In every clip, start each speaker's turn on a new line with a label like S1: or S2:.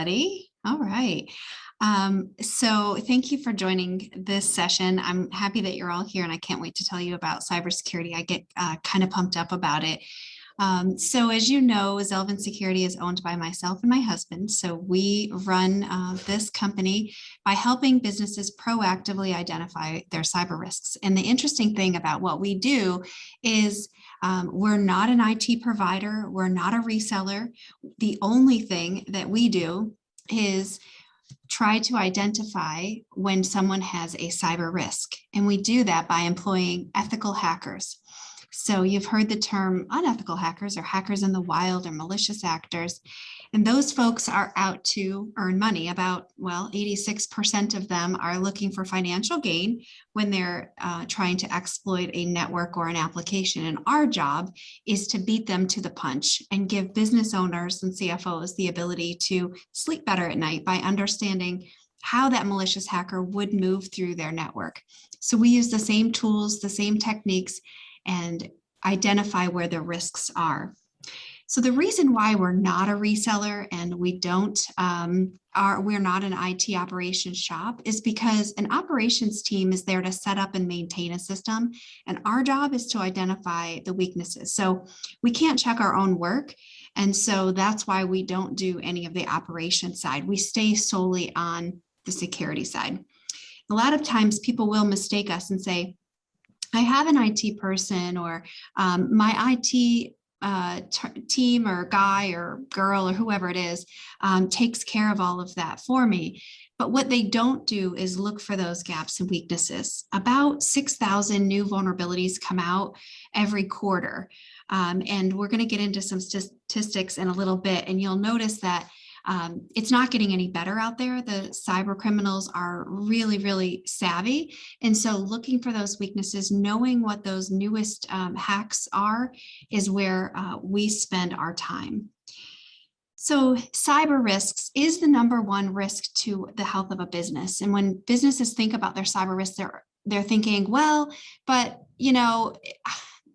S1: everybody. All right. So thank you for joining this session. I'm happy that you're all here and I can't wait to tell you about cybersecurity. I get kind of pumped up about it. So as you know, Zelvin Security is owned by myself and my husband. So we run this company by helping businesses proactively identify their cyber risks. And the interesting thing about what we do is we're not an IT provider. We're not a reseller. The only thing that we do is try to identify when someone has a cyber risk. And we do that by employing ethical hackers. So you've heard the term unethical hackers or hackers in the wild or malicious actors. And those folks are out to earn money. About, 86% of them are looking for financial gain when they're trying to exploit a network or an application. And our job is to beat them to the punch and give business owners and CFOs the ability to sleep better at night by understanding how that malicious hacker would move through their network. So we use the same tools, the same techniques, and identify where the risks are. So the reason why we're not a reseller and we're not an IT operations shop is because an operations team is there to set up and maintain a system. And our job is to identify the weaknesses. So we can't check our own work. And so that's why we don't do any of the operations side. We stay solely on the security side. A lot of times people will mistake us and say, I have an IT person or my IT team or guy or girl or whoever it is takes care of all of that for me. But what they don't do is look for those gaps and weaknesses. About 6,000 new vulnerabilities come out every quarter. And we're going to get into some statistics in a little bit. And you'll notice that it's not getting any better out there. The cyber criminals are really, really savvy. And so looking for those weaknesses, knowing what those newest hacks are, is where we spend our time. So cyber risks is the number one risk to the health of a business. And when businesses think about their cyber risks, they're thinking, well, but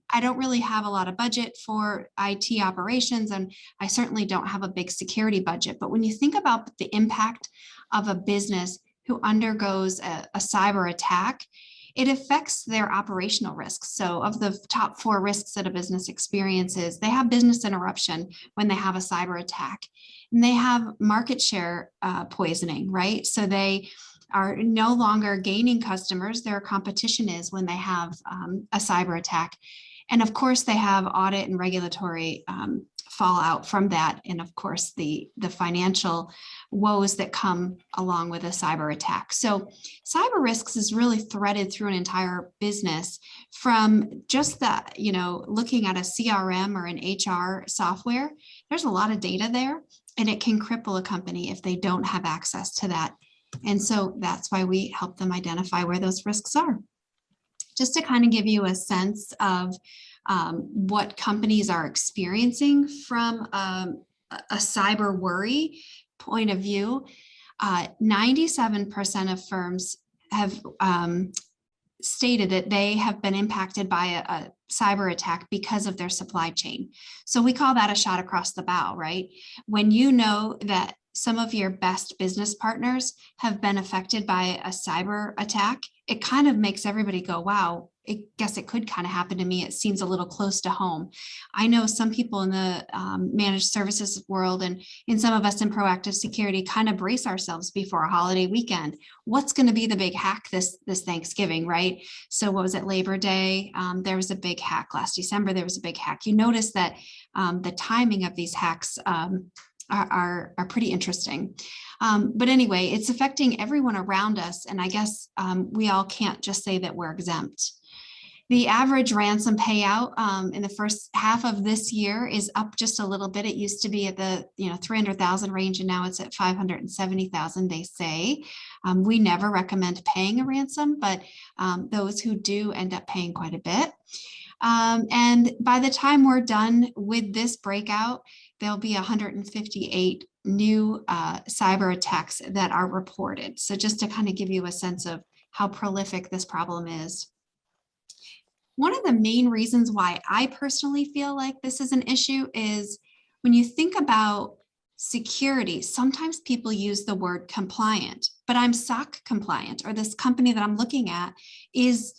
S1: I don't really have a lot of budget for IT operations, and I certainly don't have a big security budget. But when you think about the impact of a business who undergoes a cyber attack, it affects their operational risks. So of the top 4 risks that a business experiences, they have business interruption when they have a cyber attack, and they have market share poisoning, right? So they are no longer gaining customers. Their competition is when they have a cyber attack. And of course, they have audit and regulatory fallout from that. And of course, the financial woes that come along with a cyber attack. So cyber risks is really threaded through an entire business, from just looking at a CRM or an HR software. There's a lot of data there, and it can cripple a company if they don't have access to that. And so that's why we help them identify where those risks are. Just to kind of give you a sense of what companies are experiencing from a cyber worry point of view, 97% of firms have stated that they have been impacted by a cyber attack because of their supply chain. So we call that a shot across the bow, right? When you know that some of your best business partners have been affected by a cyber attack, it kind of makes everybody go, wow, I guess it could kind of happen to me. It seems a little close to home. I know some people in the managed services world, and in some of us in proactive security, kind of brace ourselves before a holiday weekend. What's going to be the big hack this Thanksgiving, right? So what was it, Labor Day? There was a big hack last December. There was a big hack. You notice that the timing of these hacks are pretty interesting. But anyway, it's affecting everyone around us. And I guess we all can't just say that we're exempt. The average ransom payout in the first half of this year is up just a little bit. It used to be at the 300,000 range, and now it's at 570,000, they say. We never recommend paying a ransom, but those who do end up paying quite a bit. And by the time we're done with this breakout, there'll be 158 new cyber attacks that are reported. So just to kind of give you a sense of how prolific this problem is. One of the main reasons why I personally feel like this is an issue is when you think about Security. Sometimes people use the word compliant, but I'm SOC compliant, or this company that I'm looking at is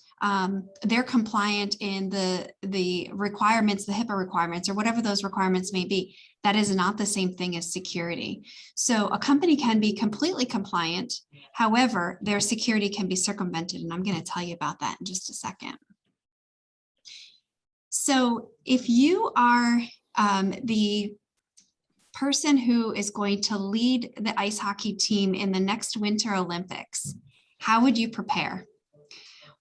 S1: they're compliant in the requirements, the HIPAA requirements, or whatever those requirements may be. That is not the same thing as security. So a company can be completely compliant. However, their security can be circumvented. And I'm going to tell you about that in just a second. So if you are the person who is going to lead the ice hockey team in the next Winter Olympics, how would you prepare?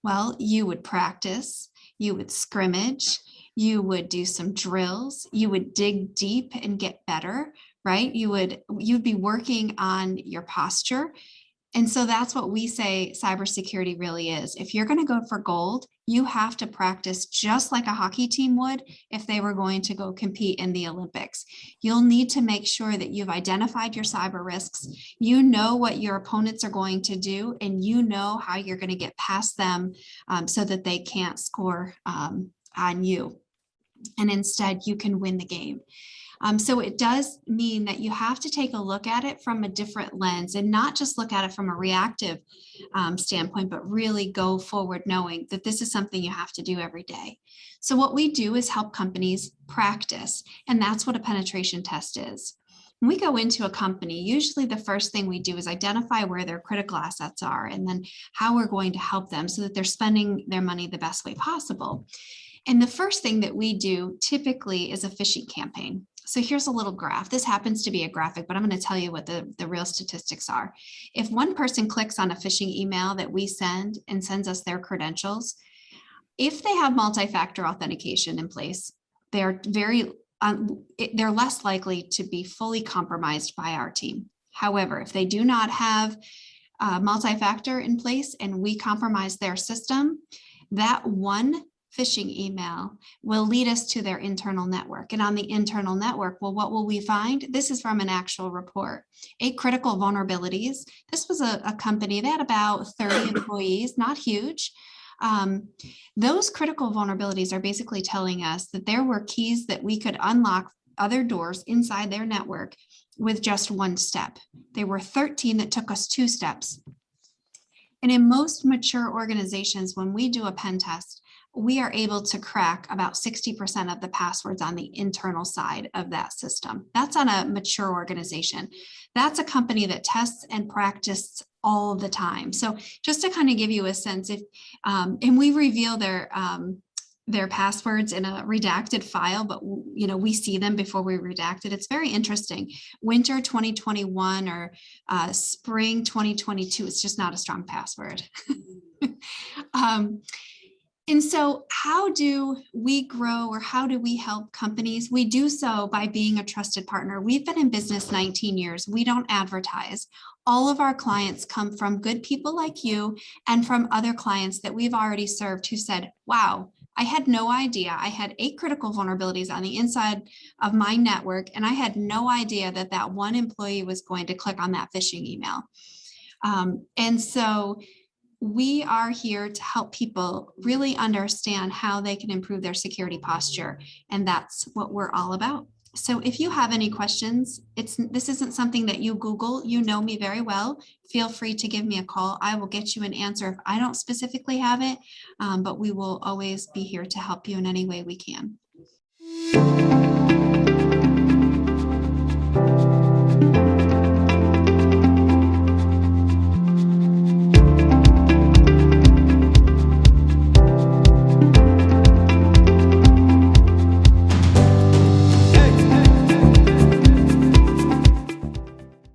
S1: Well, you would practice, you would scrimmage, you would do some drills, you would dig deep and get better, right? You'd be working on your posture. And so that's what we say cybersecurity really is. If you're going to go for gold, you have to practice just like a hockey team would if they were going to go compete in the Olympics. You'll need to make sure that you've identified your cyber risks. You know what your opponents are going to do, and you know how you're going to get past them so that they can't score on you. And instead, you can win the game. So it does mean that you have to take a look at it from a different lens and not just look at it from a reactive standpoint, but really go forward knowing that this is something you have to do every day. So what we do is help companies practice, and that's what a penetration test is. When we go into a company, usually the first thing we do is identify where their critical assets are and then how we're going to help them so that they're spending their money the best way possible. And the first thing that we do typically is a phishing campaign. So here's a little graph. This happens to be a graphic, but I'm going to tell you what the real statistics are. If one person clicks on a phishing email that we send and sends us their credentials, if they have multi-factor authentication in place, they're less likely to be fully compromised by our team. However, if they do not have multi-factor in place and we compromise their system, that one phishing email will lead us to their internal network. And on the internal network, well, what will we find? This is from an actual report. 8 critical vulnerabilities. This was a company that had about 30 employees, not huge. Those critical vulnerabilities are basically telling us that there were keys that we could unlock other doors inside their network with just one step. There were 13 that took us 2 steps. And in most mature organizations, when we do a pen test, we are able to crack about 60% of the passwords on the internal side of that system. That's on a mature organization. That's a company that tests and practices all the time. So just to kind of give you a sense, if and we reveal their passwords in a redacted file, but we see them before we redact it. It's very interesting. Winter 2021 or spring 2022, it's just not a strong password. And so how do we grow, or how do we help companies? We do so by being a trusted partner. We've been in business 19 years. We don't advertise. All of our clients come from good people like you and from other clients that we've already served who said, wow, I had no idea. I had 8 critical vulnerabilities on the inside of my network, and I had no idea that that one employee was going to click on that phishing email. And so we are here to help people really understand how they can improve their security posture. And that's what we're all about. So if you have any questions, this isn't something that you Google. You know me very well. Feel free to give me a call. I will get you an answer if I don't specifically have it, but we will always be here to help you in any way we can.